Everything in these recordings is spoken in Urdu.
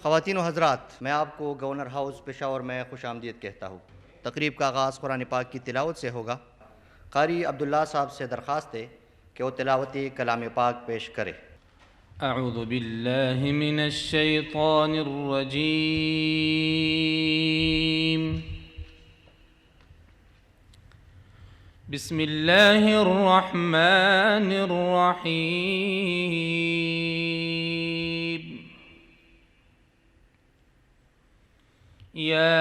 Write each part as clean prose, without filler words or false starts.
خواتین و حضرات، میں آپ کو گورنر ہاؤس پشاور میں خوش آمدید کہتا ہوں۔ تقریب کا آغاز قرآن پاک کی تلاوت سے ہوگا۔ قاری عبداللہ صاحب سے درخواست ہے کہ وہ تلاوتی کلام پاک پیش کرے۔ اعوذ باللہ من الشیطان الرجیم، بسم اللہ الرحمن الرحیم۔ یا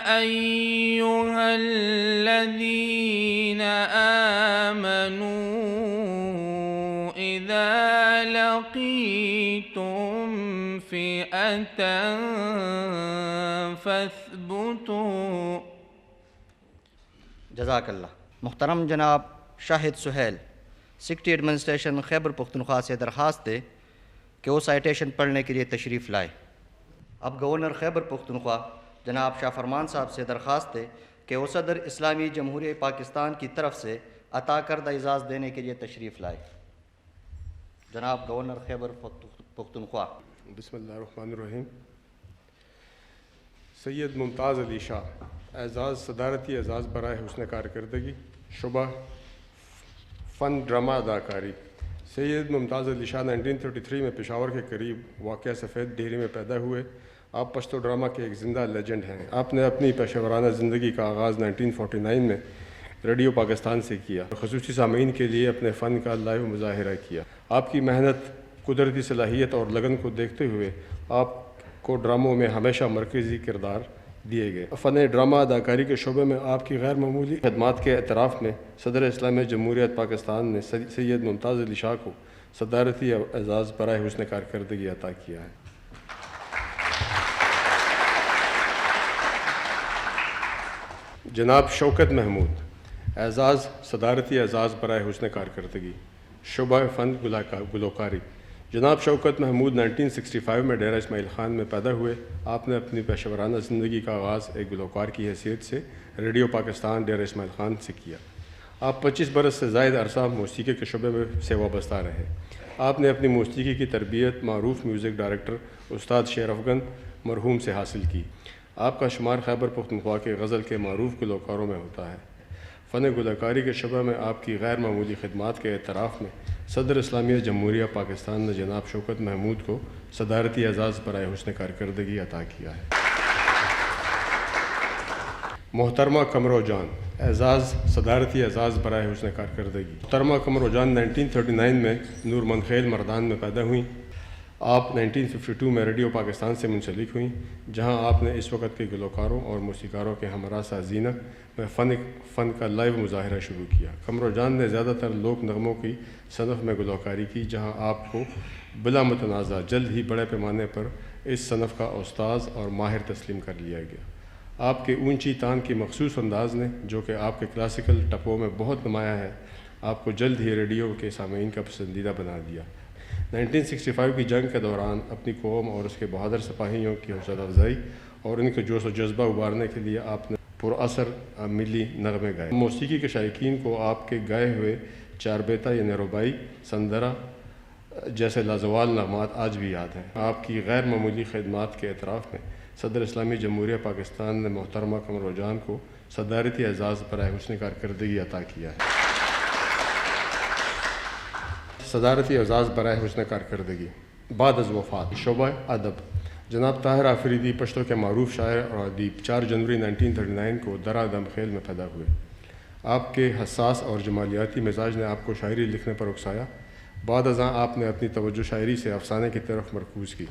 ایہا الذین آمنوا اذا لقیتم فئة فاثبتوا۔ جزاک اللہ۔ محترم جناب شاہد سہیل، سیکرٹری ایڈمنسٹریشن خیبر پختونخوا سے درخواست ہے کہ وہ سائٹیشن پڑھنے کے لیے تشریف لائے۔ اب گورنر خیبر پختونخوا جناب شاہ فرمان صاحب سے درخواست ہے کہ وہ صدر اسلامی جمہوریہ پاکستان کی طرف سے عطا کردہ اعزاز دینے کے لیے تشریف لائے۔ جناب گورنر خیبر پختونخوا۔ بسم اللہ الرحمن الرحیم۔ سید ممتاز علی شاہ، اعزاز صدارتی اعزاز برائے حسن کارکردگی، شعبہ فن ڈرامہ اداکاری۔ سید ممتاز علی شاہ 1933 میں پشاور کے قریب واقع سفید ڈیری میں پیدا ہوئے۔ آپ پشتو ڈرامہ کے ایک زندہ لیجنڈ ہیں۔ آپ نے اپنی پیشہ ورانہ زندگی کا آغاز 1949 میں ریڈیو پاکستان سے کیا، خصوصی سامعین کے لیے اپنے فن کا لائیو مظاہرہ کیا۔ آپ کی محنت، قدرتی صلاحیت اور لگن کو دیکھتے ہوئے آپ کو ڈراموں میں ہمیشہ مرکزی کردار دیے گئے۔ فن ڈرامہ اداکاری کے شعبے میں آپ کی غیر معمولی خدمات کے اعتراف میں صدر اسلامی جمہوریہ پاکستان نے سید ممتاز علی شاہ کو صدارتی اعزاز برائے حسن کارکردگی عطا کیا ہے۔ جناب شوکت محمود، اعزاز صدارتی اعزاز برائے حسن کارکردگی، شعبہ فن گلوکاری۔ جناب شوکت محمود 1965 میں ڈیرہ اسماعیل خان میں پیدا ہوئے۔ آپ نے اپنی پیشہ ورانہ زندگی کا آغاز ایک گلوکار کی حیثیت سے ریڈیو پاکستان ڈیرہ اسماعیل خان سے کیا۔ آپ 25 برس سے زائد عرصہ موسیقی کے شعبے میں سے وابستہ رہے۔ آپ نے اپنی موسیقی کی تربیت معروف میوزک ڈائریکٹر استاد شیر افغن مرحوم سے حاصل کی۔ آپ کا شمار خیبر پختونخوا کے غزل کے معروف گلوکاروں میں ہوتا ہے۔ فن گلوکاری کے شعبہ میں آپ کی غیر معمولی خدمات کے اعتراف میں صدر اسلامیہ جمہوریہ پاکستان نے جناب شوکت محمود کو صدارتی اعزاز برائے حسن کارکردگی عطا کیا ہے۔ محترمہ قمر جان، اعزاز صدارتی اعزاز برائے حسن کارکردگی۔ محترمہ قمر جان 1939 میں نور منخیل مردان میں پیدا ہوئیں۔ آپ 1952 میں ریڈیو پاکستان سے منسلک ہوئیں، جہاں آپ نے اس وقت کے گلوکاروں اور موسیقاروں کے ہمراہ سازینہ میں فن کا لائیو مظاہرہ شروع کیا۔ قمر جان نے زیادہ تر لوک نغموں کی صنف میں گلوکاری کی، جہاں آپ کو بلا متنازع جلد ہی بڑے پیمانے پر اس صنف کا استاذ اور ماہر تسلیم کر لیا گیا۔ آپ کے اونچی تان کی مخصوص انداز نے، جو کہ آپ کے کلاسیکل ٹپوں میں بہت نمایاں ہے، آپ کو جلد ہی ریڈیو کے سامعین کا پسندیدہ بنا دیا۔ 1965 کی جنگ کے دوران اپنی قوم اور اس کے بہادر سپاہیوں کی حوصلہ افزائی اور ان کے جوش و جذبہ ابھارنے کے لیے آپ نے پر اثر ملی نغمے گائے۔ موسیقی کے شائقین کو آپ کے گائے ہوئے چار بیتا یعنی ربائی، سندرہ جیسے لازوال نغمات آج بھی یاد ہیں۔ آپ کی غیر معمولی خدمات کے اعتراف میں صدر اسلامی جمہوریہ پاکستان نے محترمہ قمر جان کو صدارتی اعزاز برائے حسن کارکردگی عطا کیا ہے۔ صدارتی اعزاز برائے حسن کارکردگی بعد از وفات، شعبہ ادب۔ جناب طاہر آفریدی پشتو کے معروف شاعر اور ادیب 4 جنوری 1939 کو درہ دم خیل میں پیدا ہوئے۔ آپ کے حساس اور جمالیاتی مزاج نے آپ کو شاعری لکھنے پر اکسایا۔ بعد ازاں آپ نے اپنی توجہ شاعری سے افسانے کی طرف مرکوز کی۔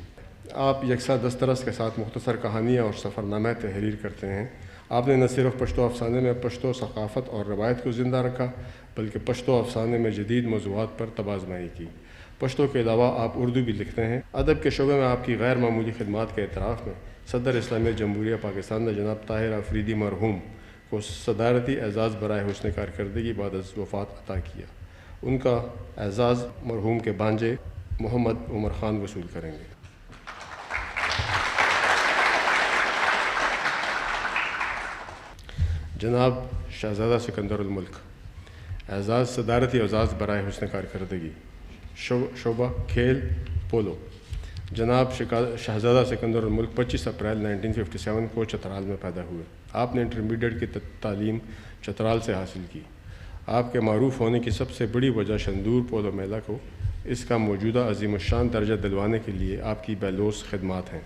آپ یکساں دسترس کے ساتھ مختصر کہانیاں اور سفرنامہ تحریر کرتے ہیں۔ آپ نے نہ صرف پشتو افسانے میں پشتو ثقافت اور روایت کو زندہ رکھا، بلکہ پشتو افسانے میں جدید موضوعات پر تبازمائی کی۔ پشتو کے علاوہ آپ اردو بھی لکھتے ہیں۔ ادب کے شعبے میں آپ کی غیر معمولی خدمات کے اعتراف میں صدر اسلامیہ جمہوریہ پاکستان نے جناب طاہر آفریدی مرحوم کو صدارتی اعزاز برائے حسن کارکردگی بعد از وفات عطا کیا۔ ان کا اعزاز مرحوم کے بانجے محمد عمر خان وصول کریں گے۔ جناب شہزادہ سکندر الملک، اعزاز صدارتی اعزاز برائے حسن کارکردگی، شعبہ کھیل پولو۔ جناب شہزادہ سکندر الملک 25 اپریل 1957 کو چترال میں پیدا ہوئے۔ آپ نے انٹرمیڈیٹ کی تعلیم چترال سے حاصل کی۔ آپ کے معروف ہونے کی سب سے بڑی وجہ شندور پولو میلہ کو اس کا موجودہ عظیم الشان درجہ دلوانے کے لیے آپ کی بیلوس خدمات ہیں۔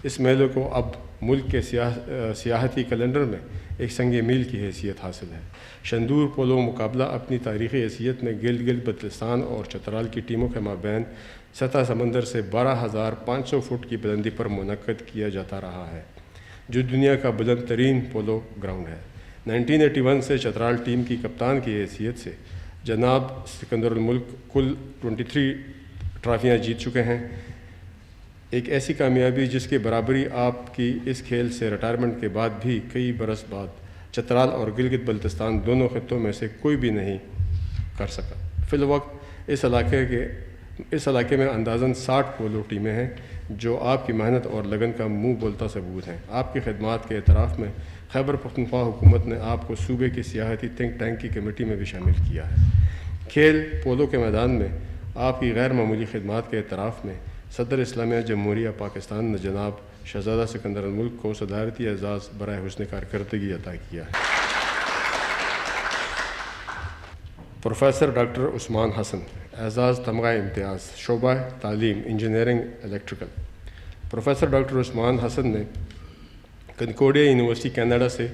اس میلے کو اب ملک کے سیاحتی کیلنڈر میں ایک سنگ میل کی حیثیت حاصل ہے۔ شندور پولو مقابلہ اپنی تاریخی حیثیت میں گلگت بلتستان اور چترال کی ٹیموں کے مابین سطح سمندر سے 12,500 فٹ کی بلندی پر منعقد کیا جاتا رہا ہے، جو دنیا کا بلند ترین پولو گراؤنڈ ہے۔ 1981 سے چترال ٹیم کی کپتان کی حیثیت سے جناب سکندر الملک کل 23 ٹرافیاں جیت چکے ہیں، ایک ایسی کامیابی جس کی برابری آپ کی اس کھیل سے ریٹائرمنٹ کے بعد بھی کئی برس بعد چترال اور گلگت بلتستان دونوں خطوں میں سے کوئی بھی نہیں کر سکا۔ فی الوقت اس علاقے میں اندازاً 60 پولو ٹیمیں ہیں، جو آپ کی محنت اور لگن کا منہ بولتا ثبوت ہیں۔ آپ کی خدمات کے اعتراف میں خیبر پختونخوا حکومت نے آپ کو صوبے کی سیاحتی تھنک ٹینک کی کمیٹی میں بھی شامل کیا ہے۔ کھیل پولو کے میدان میں آپ کی غیر معمولی خدمات کے اعتراف میں صدر اسلامیہ جمہوریہ پاکستان نے جناب شہزادہ سکندر الملک کو صدارتی اعزاز برائے حسن کارکردگی عطا کیا ہے۔ پروفیسر ڈاکٹر عثمان حسن، اعزاز تمغہ امتیاز، شعبہ تعلیم انجینئرنگ الیکٹریکل۔ پروفیسر ڈاکٹر عثمان حسن نے کنکورڈیا یونیورسٹی کینیڈا سے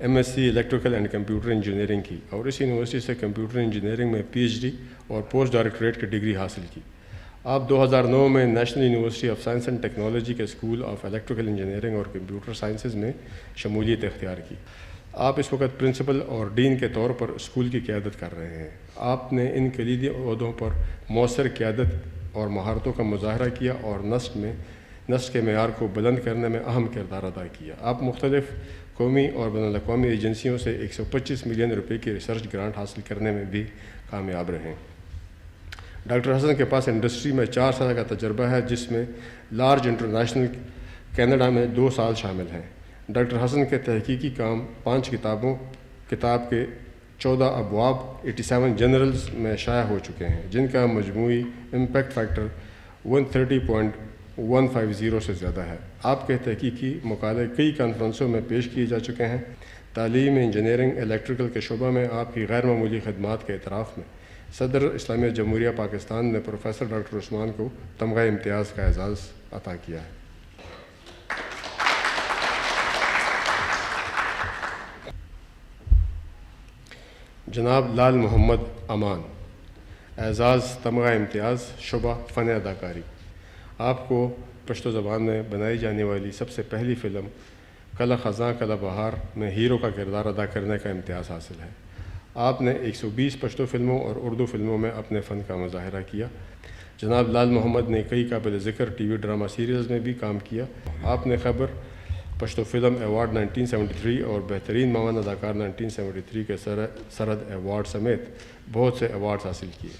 MSc electrical and computer engineering کی اور اس یونیورسٹی سے کمپیوٹر انجینئرنگ میں PhD اور پوسٹ ڈائریکٹوریٹ کی ڈگری حاصل کی۔ آپ 2009 میں national university of science and technology کے اسکول آف الیکٹریکل انجینئرنگ اور کمپیوٹر سائنسز میں شمولیت اختیار کی۔ آپ اس وقت پرنسپل اور ڈین کے طور پر اسکول کی قیادت کر رہے ہیں۔ آپ نے ان کلیدی عہدوں پر مؤثر قیادت اور مہارتوں کا مظاہرہ کیا اور نسل کے معیار کو بلند کرنے میں اہم کردار ادا کیا۔ آپ مختلف قومی اور بین الاقوامی ایجنسیوں سے 125 ملین روپے کی ریسرچ گرانٹ حاصل کرنے میں بھی کامیاب رہے۔ ڈاکٹر حسن کے پاس انڈسٹری میں 4 سال کا تجربہ ہے، جس میں لارج انٹرنیشنل کینیڈا میں 2 سال شامل ہیں۔ ڈاکٹر حسن کے تحقیقی کام 5 کتاب کے 14 ابواب 87 جرنلز میں شائع ہو چکے ہیں، جن کا مجموعی امپیکٹ فیکٹر 130.150 سے زیادہ ہے۔ آپ کے تحقیقی مقالے کئی کانفرنسوں میں پیش کیے جا چکے ہیں۔ تعلیم انجینئرنگ الیکٹریکل کے شعبہ میں آپ کی غیر معمولی خدمات کے اعتراف میں صدر اسلامیہ جمہوریہ پاکستان نے پروفیسر ڈاکٹر عثمان کو تمغہ امتیاز کا اعزاز عطا کیا ہے۔ جناب لال محمد امان، اعزاز تمغہ امتیاز، شعبہ فن اداکاری۔ آپ کو پشتو زبان میں بنائی جانے والی سب سے پہلی فلم کلا خزاں کلا بہار میں ہیرو کا کردار ادا کرنے کا امتیاز حاصل ہے۔ آپ نے 120 پشتو فلموں اور اردو فلموں میں اپنے فن کا مظاہرہ کیا۔ جناب لال محمد نے کئی قابل ذکر ٹی وی ڈرامہ سیریلز میں بھی کام کیا۔ آپ نے خیبر پشتو فلم ایوارڈ 1973 اور بہترین معاون اداکار 1973 کے سرد ایوارڈ سمیت بہت سے ایوارڈز حاصل کیے۔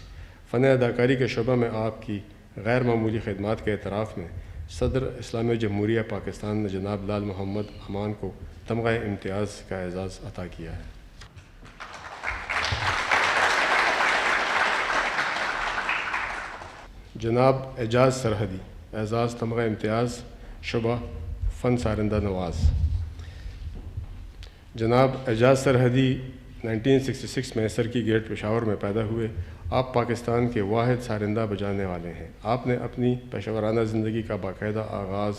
فن اداکاری کے شعبہ میں آپ کی غیر معمولی خدمات کے اعتراف میں صدر اسلامیہ جمہوریہ پاکستان نے جناب لال محمد امان کو تمغہ امتیاز کا اعزاز عطا کیا ہے۔ جناب اعجاز سرحدی، اعزاز تمغہ امتیاز، شعبہ فن سارندہ نواز۔ جناب اعجاز سرحدی 1966 میں سرکی گیٹ پشاور میں پیدا ہوئے۔ آپ پاکستان کے واحد سارندہ بجانے والے ہیں۔ آپ نے اپنی پیشہ ورانہ زندگی کا باقاعدہ آغاز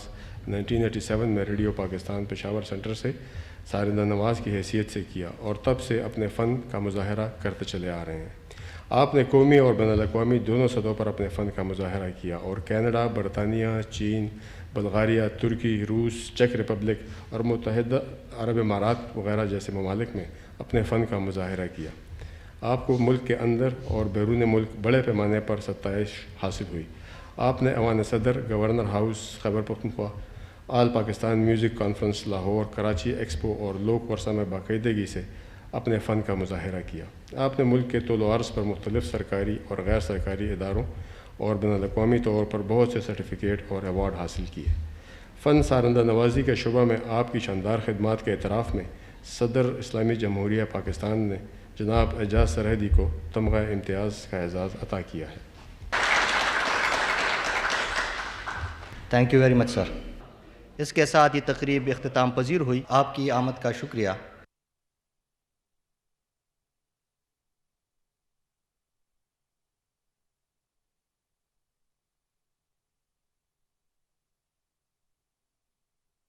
1987 میں ریڈیو پاکستان پشاور سینٹر سے سارندہ نواز کی حیثیت سے کیا اور تب سے اپنے فن کا مظاہرہ کرتے چلے آ رہے ہیں۔ آپ نے قومی اور بین الاقوامی دونوں سطحوں پر اپنے فن کا مظاہرہ کیا اور کینیڈا، برطانیہ، چین، بلغاریہ، ترکی، روس، چیک ریپبلک اور متحدہ عرب امارات وغیرہ جیسے ممالک میں اپنے فن کا مظاہرہ کیا۔ آپ کو ملک کے اندر اور بیرون ملک بڑے پیمانے پر ستائش حاصل ہوئی۔ آپ نے ایوان صدر، governor house Khyber Pakhtunkhwa, all Pakistan music conference Lahore, Karachi expo اور لوک ورثہ میں باقاعدگی سے اپنے فن کا مظاہرہ کیا۔ آپ نے ملک کے طول و عرض پر مختلف سرکاری اور غیر سرکاری اداروں اور بین الاقوامی طور پر بہت سے سرٹیفکیٹ اور ایوارڈ حاصل کیے۔ فن سارندہ نوازی کے شعبہ میں آپ کی شاندار خدمات کے اعتراف میں صدر اسلامی جمہوریہ پاکستان نے جناب اعجاز سرحدی کو تمغہ امتیاز کا اعزاز عطا کیا ہے۔ تھینک یو ویری مچ سر. اس کے ساتھ یہ تقریب اختتام پذیر ہوئی. آپ کی آمد کا شکریہ.